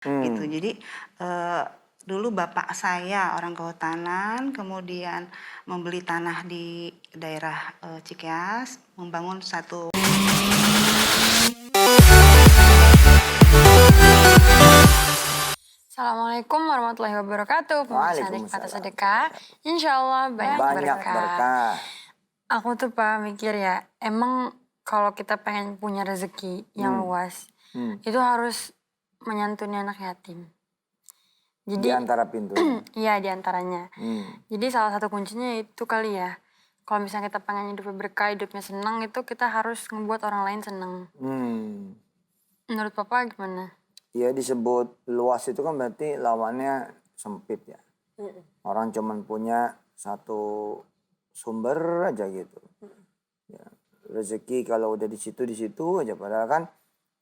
gitu. Hmm. Jadi dulu bapak saya orang kehutanan, kemudian membeli tanah di daerah Cikeas, membangun satu. Assalamualaikum warahmatullahi wabarakatuh. Pemirsa Adik Kata Waalaikumsalam. Sedekah, insya Allah banyak Banyak berkah. Aku tuh Pak mikir ya, emang kalau kita pengen punya rezeki yang luas, itu harus menyantuni anak yatim. Di Jadi, antara pintunya. iya diantaranya. Hmm. Jadi salah satu kuncinya itu kali ya. Kalau misalnya kita pengen hidupnya berkah, hidupnya senang, itu kita harus ngebuat orang lain senang. Hmm. Menurut Papa gimana? Ya disebut luas itu kan berarti lawannya sempit ya. Orang cuman punya satu sumber aja gitu. Ya, rezeki kalau udah di situ aja. Padahal kan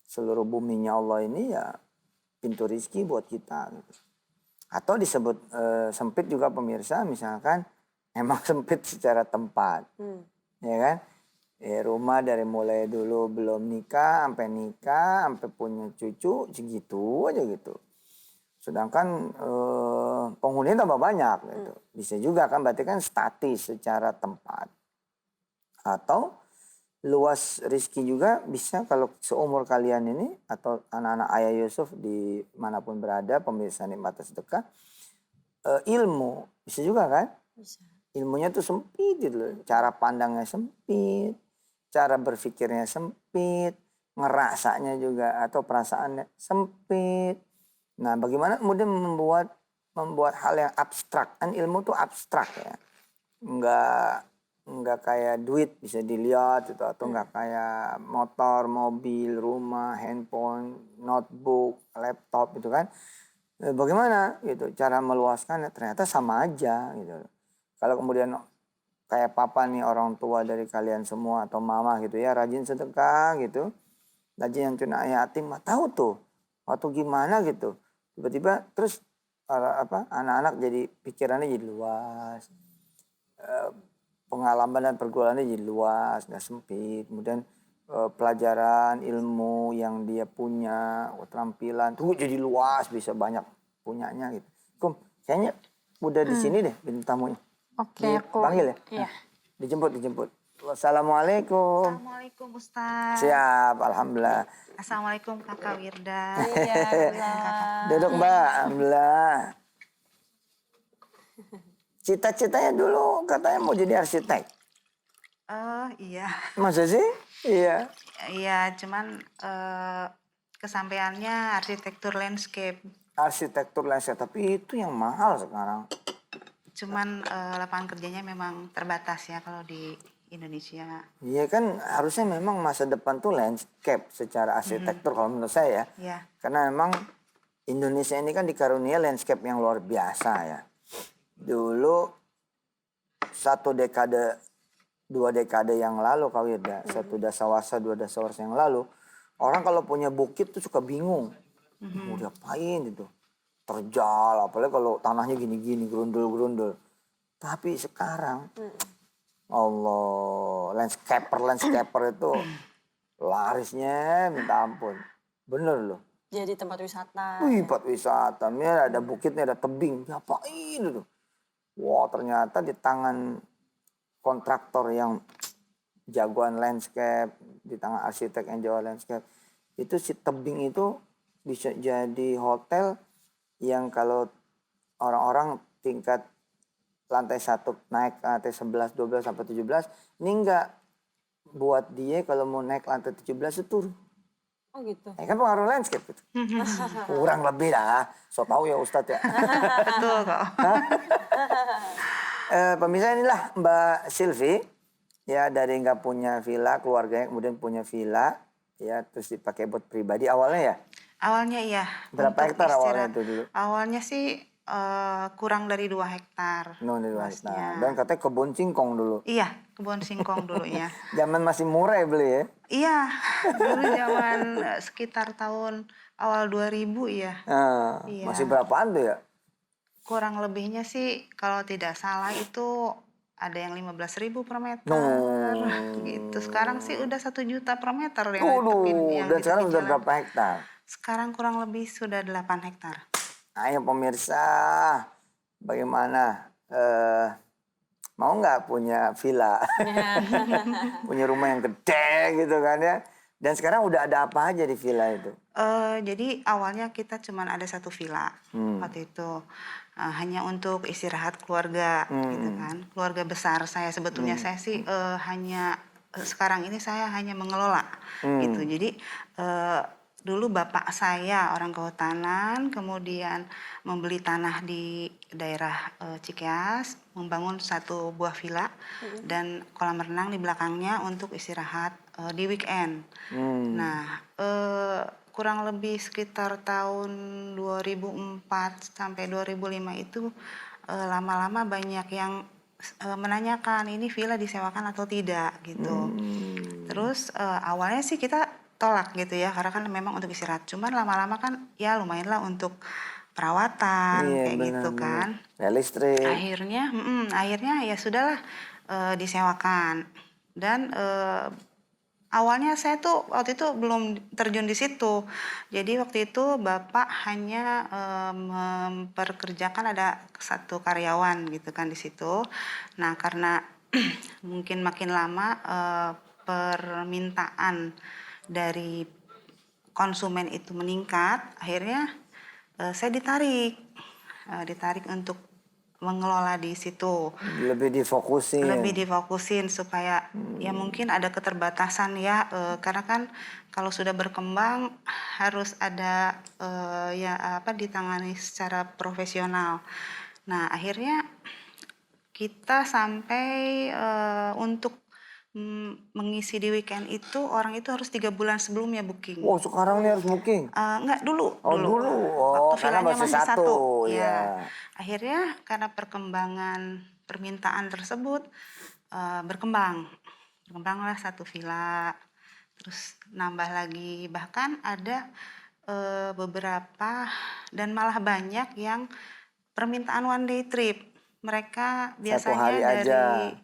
seluruh buminya Allah ini ya pintu rizki buat kita. Gitu. Atau disebut sempit juga pemirsa, misalkan emang sempit secara tempat. Ya kan? Ya, rumah dari mulai dulu belum nikah, sampai punya cucu, segitu aja gitu. Sedangkan penghuni tambah banyak gitu. Bisa juga kan, berarti kan statis secara tempat. Atau luas rizki juga bisa kalau seumur kalian ini, atau anak-anak Ayah Yusuf di manapun berada, pemirsa Nikmat Sedekah, ilmu bisa juga kan? Bisa. Ilmunya tuh sempit gitu loh. Cara pandangnya sempit, cara berpikirnya sempit, ngerasanya juga atau perasaannya sempit. Nah, bagaimana kemudian membuat hal yang abstrak? Kan ilmu tuh abstrak ya. Enggak kayak duit bisa dilihat gitu, atau enggak kayak motor, mobil, rumah, handphone, notebook, laptop gitu kan. Bagaimana gitu cara meluaskannya? Ternyata sama aja gitu. Kalau kemudian kayak papa nih, orang tua dari kalian semua atau mama gitu ya, rajin sedekah gitu, rajin yang tuna yatim, tahu tuh waktu gimana gitu, tiba-tiba terus anak-anak jadi pikirannya jadi luas, pengalaman dan pergaulannya jadi luas, nggak sempit. Kemudian pelajaran ilmu yang dia punya, keterampilan tuh jadi luas, bisa banyak punyanya gitu. Kayaknya udah di sini deh bintang tamunya. Oke, aku Dipanggil ya? iya. Dijemput. Wassalamualaikum. Assalamualaikum Ustaz. Siap, alhamdulillah. Assalamualaikum Kakak Wirda. Iya, Duduk Mbak, alhamdulillah. Cita-citanya dulu katanya mau jadi arsitek. Iya. Masa sih? Iya. Iya, cuman kesampaiannya arsitektur landscape. Arsitektur landscape, tapi itu yang mahal sekarang. Cuman lapangan kerjanya memang terbatas ya kalau di Indonesia. Iya kan, harusnya memang masa depan tuh landscape secara arsitektur kalau menurut saya ya. Iya. Karena memang Indonesia ini kan dikarunia landscape yang luar biasa ya. Dulu 2 dekade yang lalu kau ya, 1 dasawarsa 2 dasawarsa yang lalu, orang kalau punya bukit tuh suka bingung. Mau diapain gitu. Terjal, apalagi kalau tanahnya gini-gini, gerundul-gerundul. Tapi sekarang, Allah, landscaper itu larisnya minta ampun. Bener loh. Jadi tempat wisata. Wih, tempat wisata. Ini ada bukitnya, ada tebing. Diapain itu? Wah, ternyata di tangan kontraktor yang jagoan landscape, di tangan arsitek yang jagoan landscape, itu si tebing itu bisa jadi hotel yang kalau orang-orang tingkat lantai 1 naik lantai 11, 12 sampai 17, ini enggak, buat dia kalau mau naik lantai 17 itu turun. Oh gitu. Ya kan pengaruh landscape itu. Kurang lebih dah. So tahu ya Ustadz ya. Betul kok. Pemirsa, inilah Mbak Silvi. Ya, dari nggak punya villa, keluarganya kemudian punya villa. Ya, terus dipakai buat pribadi awalnya ya. Awalnya iya. Berapa untuk hektar awalnya istirahat. itu dulu? Awalnya sih kurang dari 2 hektar. No, di luasnya. Dan katanya kebun singkong dulu. Iya, kebun singkong dulunya. Zaman masih murah ya beli ya. Iya, dulu zaman sekitar tahun awal 2000 ya. Iya. Masih berapaan tuh ya? Kurang lebihnya sih kalau tidak salah itu ada yang 15.000 per meter. Gitu. Sekarang sih udah 1 juta per meter yang Dan sekarang udah berapa hektar? Sekarang kurang lebih sudah 8 hektar. Ayo pemirsa, bagaimana? Mau nggak punya villa? Punya rumah yang gede gitu kan ya. Dan sekarang udah ada apa aja di villa itu? Jadi awalnya kita cuman ada satu villa waktu itu. Hanya untuk istirahat keluarga gitu kan. Keluarga besar saya sebetulnya saya sih sekarang ini saya hanya mengelola gitu. Jadi dulu bapak saya orang kehutanan, kemudian membeli tanah di daerah Cikeas, membangun satu buah villa dan kolam renang di belakangnya untuk istirahat di weekend. Nah, kurang lebih sekitar tahun 2004 sampai 2005 itu lama-lama banyak yang menanyakan ini villa disewakan atau tidak gitu. Terus awalnya sih kita tolak gitu ya karena kan memang untuk istirahat. Cuman lama-lama kan ya lumayan lah untuk perawatan Iya kayak gitu benar-benar. kan. Ya listrik. Akhirnya ya sudahlah disewakan dan awalnya saya tuh waktu itu belum terjun di situ. Jadi waktu itu bapak hanya memperkerjakan ada satu karyawan gitu kan di situ. Nah karena mungkin makin lama permintaan dari konsumen itu meningkat, akhirnya saya ditarik untuk mengelola di situ. Lebih Difokusin supaya ya mungkin ada keterbatasan ya karena kan kalau sudah berkembang harus ada ditangani secara profesional. Nah akhirnya kita sampai untuk mengisi di weekend itu orang itu harus 3 bulan sebelumnya booking. Wow, sekarang nih harus booking. Enggak dulu. Oh, Waktu karena villanya masih satu. ya. Akhirnya karena perkembangan permintaan tersebut berkembanglah satu villa, terus nambah lagi bahkan ada beberapa dan malah banyak yang permintaan one day trip. Mereka biasanya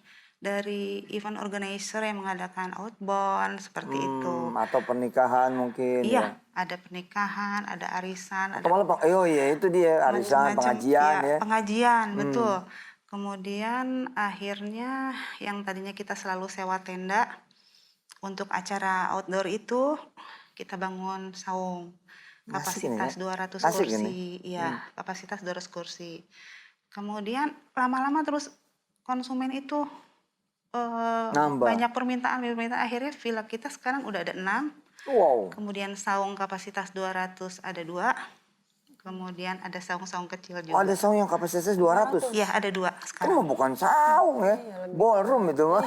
dari event organizer yang mengadakan outbound seperti itu. Atau pernikahan mungkin Iya, ya. ada pernikahan, ada arisan, Atau malah itu dia arisan, macam-macam. pengajian ya. Pengajian, betul. Kemudian akhirnya yang tadinya kita selalu sewa tenda untuk acara outdoor itu kita bangun saung kapasitas 200 kursi. Iya, kapasitas 200 kursi. Kemudian lama-lama terus konsumen itu banyak permintaan akhirnya villa kita sekarang udah ada 6. Wow. Kemudian saung kapasitas 200 ada 2. Kemudian ada saung-saung kecil juga. Oh, ada saung yang kapasitasnya 200? Iya, ada 2 Itu sekarang. mah bukan saung ya. Ballroom itu mah.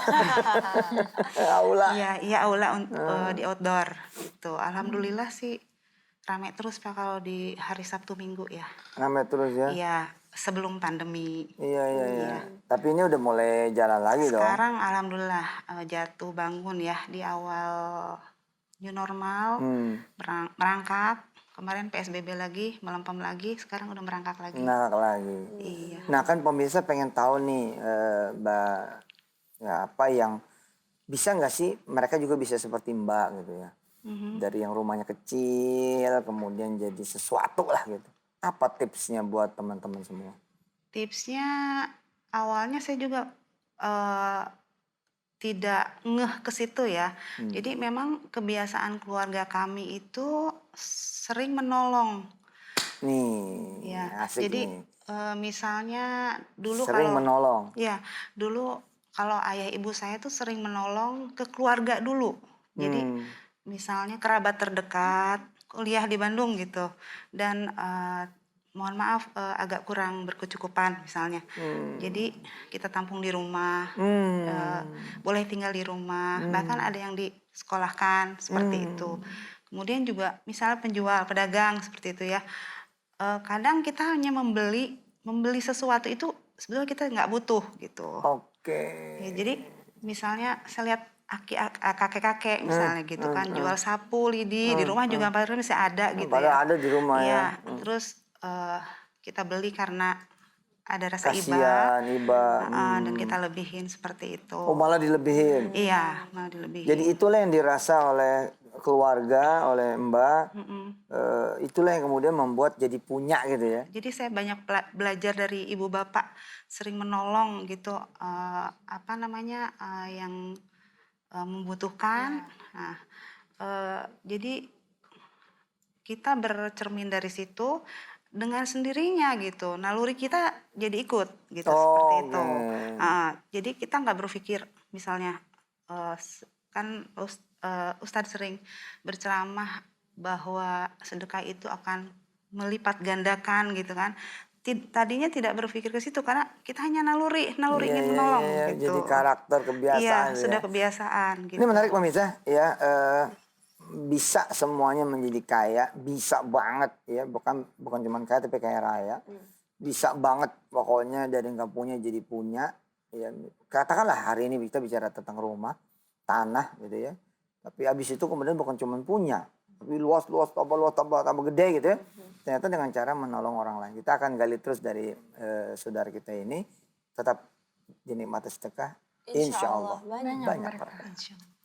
Aula. Iya aula di outdoor gitu. Alhamdulillah sih rame terus Pak kalau di hari Sabtu Minggu ya. Rame terus ya? Iya, sebelum pandemi. Iya. Tapi ini udah mulai jalan lagi dong. Sekarang alhamdulillah jatuh bangun ya di awal new normal, merangkak. Kemarin PSBB lagi, melempem lagi, sekarang udah merangkak lagi. Iya. Nah kan pemirsa pengen tahu nih Mbak, ya apa yang bisa nggak sih mereka juga bisa seperti Mbak gitu ya. Dari yang rumahnya kecil kemudian jadi sesuatu lah gitu. Apa tipsnya buat teman-teman semua? Tipsnya awalnya saya juga tidak ngeh ke situ ya. Jadi memang kebiasaan keluarga kami itu sering menolong. Nih, Ya, asik jadi nih. Misalnya dulu Sering kalau menolong. ya dulu kalau ayah ibu saya tuh sering menolong ke keluarga dulu. Jadi misalnya kerabat terdekat kuliah di Bandung gitu dan mohon maaf agak kurang berkecukupan misalnya. Jadi kita tampung di rumah, boleh tinggal di rumah, bahkan ada yang disekolahkan seperti itu. Kemudian juga misalnya penjual, pedagang seperti itu ya. Kadang kita hanya membeli sesuatu itu sebetulnya kita nggak butuh gitu. Oke. Ya, jadi misalnya saya lihat kakek-kakek misalnya gitu kan jual sapu lidi di rumah juga padahal masih ada gitu Padahal ya. ada di rumah ya. Terus kita beli karena ada rasa Kasihan, dan kita lebihin seperti itu. Oh malah dilebihin. Iya, malah dilebihin. Jadi itulah yang dirasa oleh keluarga, oleh Mbak, Mm-mm. itulah yang kemudian membuat jadi punya gitu ya. Jadi saya banyak belajar dari ibu bapak, sering menolong gitu, apa namanya, yang membutuhkan. Nah, jadi kita bercermin dari situ dengan sendirinya gitu, naluri kita jadi ikut gitu, seperti Oh, itu. oke. Jadi kita nggak berpikir misalnya, kan Ustadz sering berceramah bahwa sedekah itu akan melipat gandakan gitu kan. Tadinya tidak berpikir ke situ karena kita hanya naluri Iya, ingin iya, iya, menolong iya. Jadi gitu. karakter kebiasaan Iya, gitu sudah ya. kebiasaan Ini gitu. menarik pemirsa ya, bisa semuanya menjadi kaya, bisa banget ya, bukan bukan cuma kaya tapi kaya raya. Bisa banget pokoknya dari nggak punya jadi punya. Ya, katakanlah hari ini kita bicara tentang rumah, tanah gitu ya. Tapi habis itu kemudian bukan cuma punya, tapi luas-luas tambah gede gitu ya. Ternyata dengan cara menolong orang lain. Kita akan gali terus dari saudara kita ini, tetap dinikmati sedekah, insya Allah Banyak banyak berkah. berkah. Insya Allah.